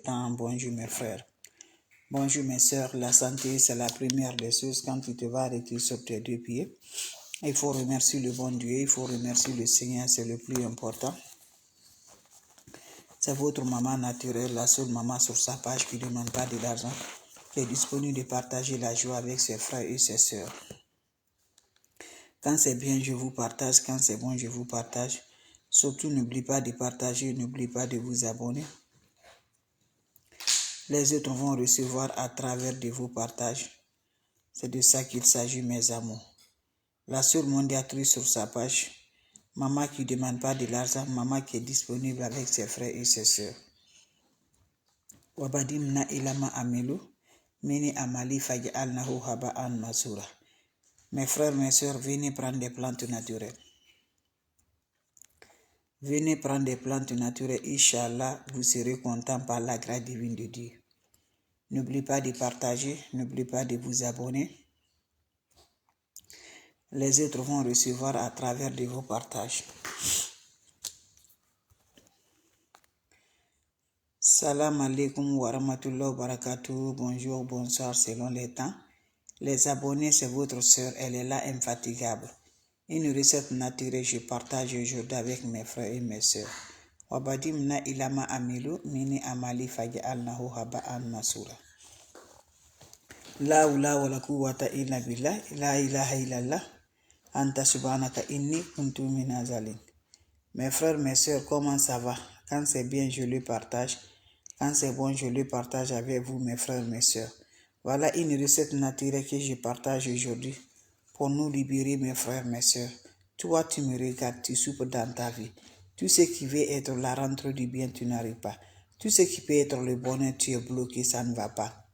temps, bonjour mes frères, bonjour mes sœurs. La santé, c'est la première des choses. Quand tu te vas arrêter sur tes deux pieds, il faut remercier le bon Dieu, il faut remercier le Seigneur, c'est le plus important. C'est votre maman naturelle, la seule maman sur sa page qui ne demande pas de l'argent, qui est disponible de partager la joie avec ses frères et ses sœurs. Quand c'est bien, je vous partage. Quand c'est bon, je vous partage. Surtout, n'oubliez pas de partager, n'oubliez pas de vous abonner. Les autres vont recevoir à travers de vos partages. C'est de ça qu'il s'agit, mes amours. La seule mondiatrice sur sa page, maman qui ne demande pas de l'argent, maman qui est disponible avec ses frères et ses sœurs. Wabadim na ilama amelu, mini amali faji al nahu haba an masura. Mes frères, mes sœurs, venez prendre des plantes naturelles. Venez prendre des plantes naturelles, Inch'Allah, vous serez content par la grâce divine de Dieu. N'oubliez pas de partager, n'oubliez pas de vous abonner. Les autres vont recevoir à travers de vos partages. Salam alaikum wa rahmatullahi wa barakatuh. Bonjour, bonsoir selon les temps. Les abonnés, c'est votre sœur, elle est là infatigable. Une recette naturelle, je partage aujourd'hui avec mes frères et mes sœurs. Wabadim na ilama amilu, mini amali faji al nahu haba an masura. La ula wa la quwwata illa billah, la ilaha illallah, anta subhanaka inni kuntu minazalin. Mes frères, mes sœurs, comment ça va? Quand c'est bien, je le partage. Quand c'est bon, je le partage avec vous, mes frères, mes sœurs. Voilà une recette naturelle que je partage aujourd'hui pour nous libérer, mes frères, mes sœurs. Toi, tu me regardes, tu souffres dans ta vie. Tout ce qui veut être la rentrée du bien, tu n'arrives pas. Tout ce qui peut être le bonheur, tu es bloqué, ça ne va pas.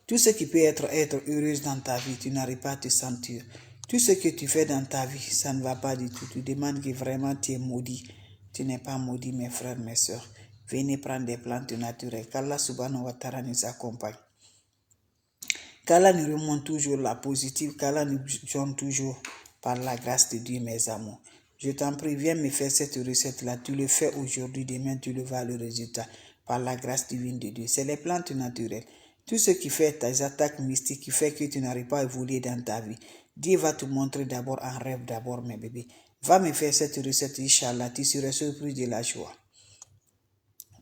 Tout ce qui peut être heureuse dans ta vie, tu n'arrives pas à te sentir. Tout ce que tu fais dans ta vie, ça ne va pas du tout. Tu demandes que vraiment tu es maudit. Tu n'es pas maudit, mes frères, mes sœurs. Venez prendre des plantes naturelles. Qu'Allah subhanahu wa ta'ala nous accompagne. Qu'Allah nous remonte toujours la positive. Qu'Allah nous donne toujours par la grâce de Dieu, mes amours. Je t'en prie, viens me faire cette recette-là. Tu le fais aujourd'hui, demain tu le vas le résultat. Par la grâce divine de Dieu. C'est les plantes naturelles. Tout ce qui fait tes attaques mystiques, qui fait que tu n'arrives pas à évoluer dans ta vie. Dieu va te montrer d'abord en rêve, d'abord, mes bébés. Va me faire cette recette, Inch'Allah. Tu seras surpris de la joie.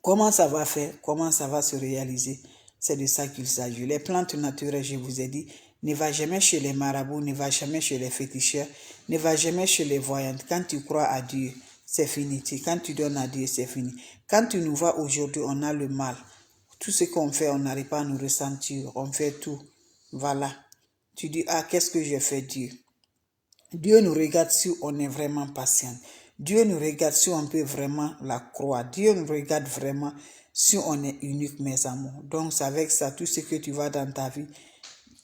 Comment ça va faire? Comment ça va se réaliser? C'est de ça qu'il s'agit. Les plantes naturelles, je vous ai dit, ne va jamais chez les marabouts, ne va jamais chez les féticheurs, ne va jamais chez les voyantes. Quand tu crois à Dieu, c'est fini. Quand tu donnes à Dieu, c'est fini. Quand tu nous vois aujourd'hui, on a le mal. Tout ce qu'on fait, on n'arrive pas à nous ressentir. On fait tout. Voilà. Tu dis, ah, qu'est-ce que j'ai fait, Dieu? Dieu nous regarde si on est vraiment patient. Dieu nous regarde si on peut vraiment la croire. Dieu nous regarde vraiment si on est unique, mes amours. Donc, c'est avec ça, tout ce que tu vas dans ta vie,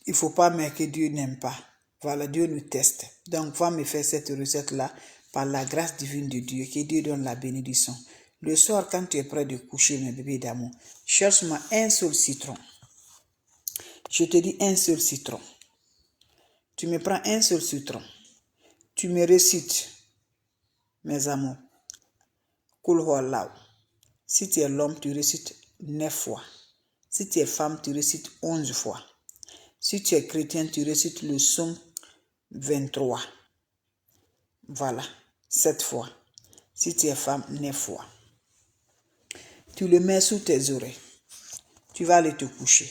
il ne faut pas mettre que Dieu n'aime pas. Voilà, Dieu nous teste. Donc, va me faire cette recette-là par la grâce divine de Dieu, que Dieu donne la bénédiction. Le soir, quand tu es prêt de coucher, mes bébés d'amour, cherche-moi un seul citron. Je te dis un seul citron. Tu me prends un seul citron. Tu me récites, mes amours, Kul Huwallahu. Si tu es l'homme, tu récites 9 fois. Si tu es femme, tu récites 11 fois. Si tu es chrétien, tu récites le psaume 23. Voilà, 7 fois. Si tu es femme, 9 fois. Tu le mets sous tes oreilles. Tu vas aller te coucher.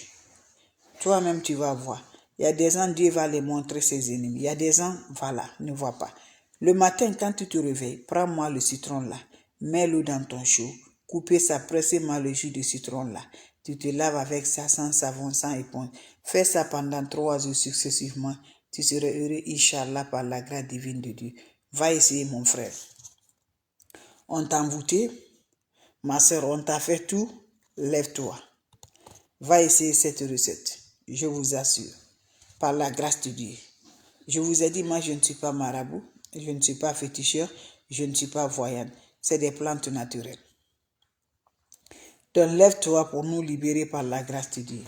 Toi-même, tu vas voir. Il y a des gens, Dieu va les montrer ses ennemis. Il y a des gens, voilà, ne voient pas. Le matin, quand tu te réveilles, prends-moi le citron là. Mets-le dans ton chaud. Coupez ça, pressez-moi le jus de citron là. Tu te laves avec ça, sans savon, sans éponge. Fais ça pendant 3 jours successivement. Tu seras heureux, Inch'Allah, par la grâce divine de Dieu. Va essayer, mon frère. On t'a envoûté. Ma soeur, on t'a fait tout. Lève-toi. Va essayer cette recette. Je vous assure. Par la grâce de Dieu. Je vous ai dit, moi, je ne suis pas marabout. Je ne suis pas féticheur. Je ne suis pas voyante. C'est des plantes naturelles. Donc, lève-toi pour nous libérer par la grâce de Dieu.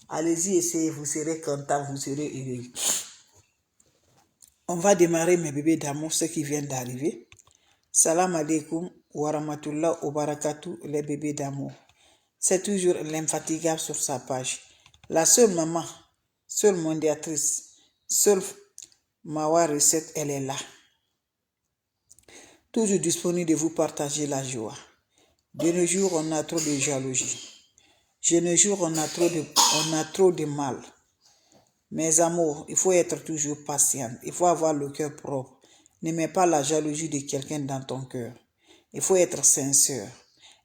Allez-y, essayez. Vous serez content. Vous serez heureux. On va démarrer, mes bébés d'amour, ceux qui viennent d'arriver. Salam alaikum wa rahmatullah wa barakatuh, les bébés d'amour. C'est toujours l'infatigable sur sa page. La seule maman, seule mondiatrice, seule Mawa Recette, elle est là. Toujours disponible de vous partager la joie. De nos jours, on a trop de jalousie. De nos jours, on a trop de mal. Mes amours, il faut être toujours patient. Il faut avoir le cœur propre. Ne mets pas la jalousie de quelqu'un dans ton cœur. Il faut être sincère.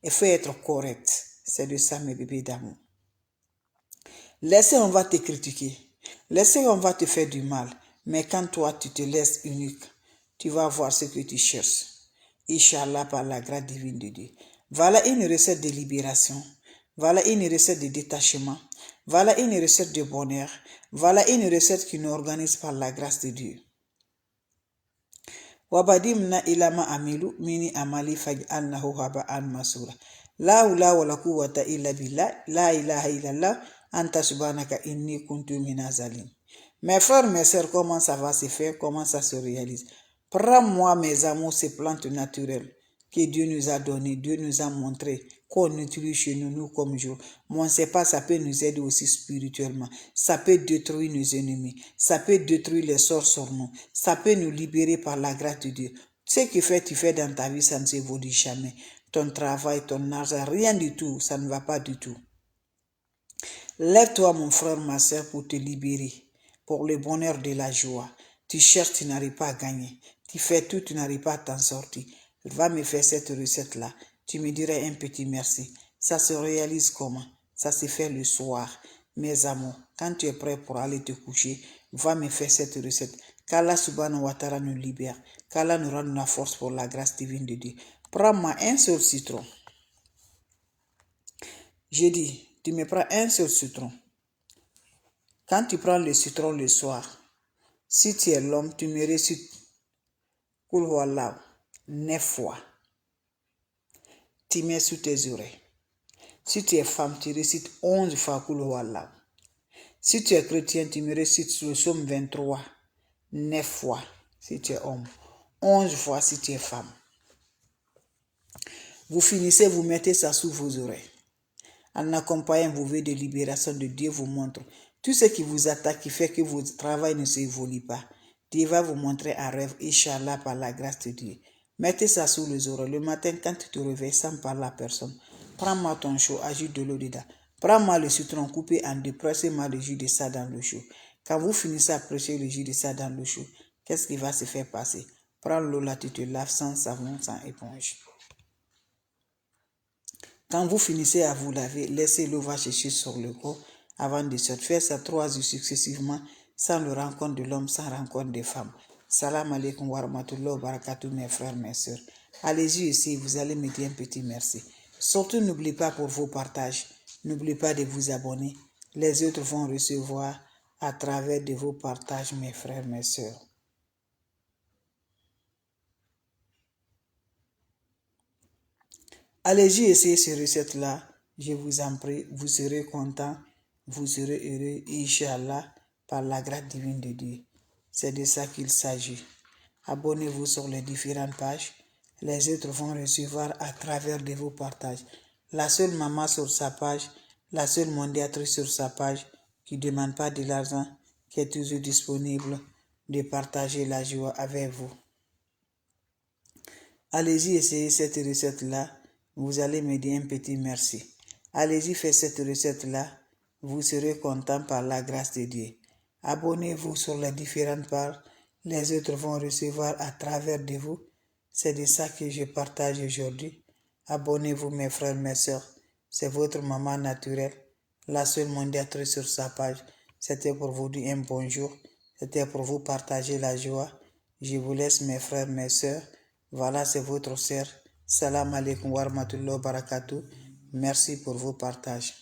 Il faut être correct. C'est de ça, mes bébés d'amour. Laissez, on va te critiquer. Laissez, on va te faire du mal. Mais quand toi, tu te laisses unique, tu vas voir ce que tu cherches. Inch'Allah, par la grâce divine de Dieu. Voilà une recette de libération. Voilà une recette de détachement. Voilà une recette de bonheur. Voilà une recette qui nous organise par la grâce de Dieu. Wabadimna ilama amilu mini amali faj'alnahu haba'an masura. La hawla wala quwwata illa billah, la ilaha illallah, anta subhanaka inni kuntu minaz zalimin. Mes frères, mes sœurs, comment ça va se faire, comment ça se réalise? Prends-moi, mes amours, ces plantes naturelles que Dieu nous a données, Dieu nous a montré, qu'on utilise chez nous comme jour. Mais on ne sait pas, ça peut nous aider aussi spirituellement. Ça peut détruire nos ennemis. Ça peut détruire les sorts sur nous. Ça peut nous libérer par la grâce de Dieu. Ce que tu fais dans ta vie, ça ne s'évolue jamais. Ton travail, ton argent, rien du tout, ça ne va pas du tout. Lève-toi, mon frère, ma soeur, pour te libérer, pour le bonheur de la joie. Tu cherches, tu n'arrives pas à gagner. Tu fais tout, tu n'arrives pas à t'en sortir. Va me faire cette recette-là. Tu me dirais un petit merci. Ça se réalise comment? Ça se fait le soir. Mes amours, quand tu es prêt pour aller te coucher, va me faire cette recette. Qu'Allah subhanahu wa ta'ala nous libère. Qu'Allah nous rende la force pour la grâce divine de Dieu. Prends-moi un seul citron. J'ai dit, tu me prends un seul citron. Quand tu prends le citron le soir, si tu es l'homme, tu me récites Kul Huwallahu 9 fois. Tu mets sous tes oreilles. Si tu es femme, tu récites 11 fois Kul Huwallahu. Si tu es chrétien, tu me récites le psaume 23 9 fois si tu es homme, 11 fois si tu es femme. Vous finissez, vous mettez ça sous vos oreilles. En accompagnant vos vœux de libération de Dieu vous montre tout ce qui vous attaque, qui fait que votre travail ne s'évolue pas. Dieu va vous montrer un rêve, Inch'Allah, par la grâce de Dieu. Mettez ça sous les oreilles. Le matin, quand tu te réveilles, sans parler à personne, prends-moi ton chaud, ajoute de l'eau dedans. Prends-moi le citron coupé en deux, pressez-moi le jus de ça dans le chaud. Quand vous finissez à presser le jus de ça dans le chaud, qu'est-ce qui va se faire passer? Prends l'eau là, tu te laves sans savon, sans éponge. Quand vous finissez à vous laver, laissez l'eau va chercher sur le corps avant de sortir. Faites ça 3 jours successivement, sans le rencontre de l'homme, sans rencontre des femmes. Salam alaikum wa rahmatullahi wa barakatuh, mes frères, mes sœurs. Allez-y ici, vous allez me dire un petit merci. Surtout, n'oubliez pas pour vos partages, n'oubliez pas de vous abonner. Les autres vont recevoir à travers de vos partages, mes frères, mes sœurs. Allez-y essayer ces recettes-là. Je vous en prie, vous serez contents, vous serez heureux, Inch'Allah, par la grâce divine de Dieu. C'est de ça qu'il s'agit. Abonnez-vous sur les différentes pages. Les autres vont recevoir à travers de vos partages. La seule maman sur sa page, la seule mondiatrice sur sa page, qui ne demande pas de l'argent, qui est toujours disponible de partager la joie avec vous. Allez-y essayer cette recette-là. Vous allez me dire un petit merci. Allez-y faire cette recette-là. Vous serez content par la grâce de Dieu. Abonnez-vous sur les différentes pages. Les autres vont recevoir à travers de vous. C'est de ça que je partage aujourd'hui. Abonnez-vous mes frères, mes sœurs. C'est votre maman naturelle, la seule mondiatrice sur sa page. C'était pour vous dire un bonjour. C'était pour vous partager la joie. Je vous laisse mes frères, mes sœurs. Voilà, c'est votre sœur. Salam alaikum wa rahmatullahi wa barakatuh. Merci pour vos partages.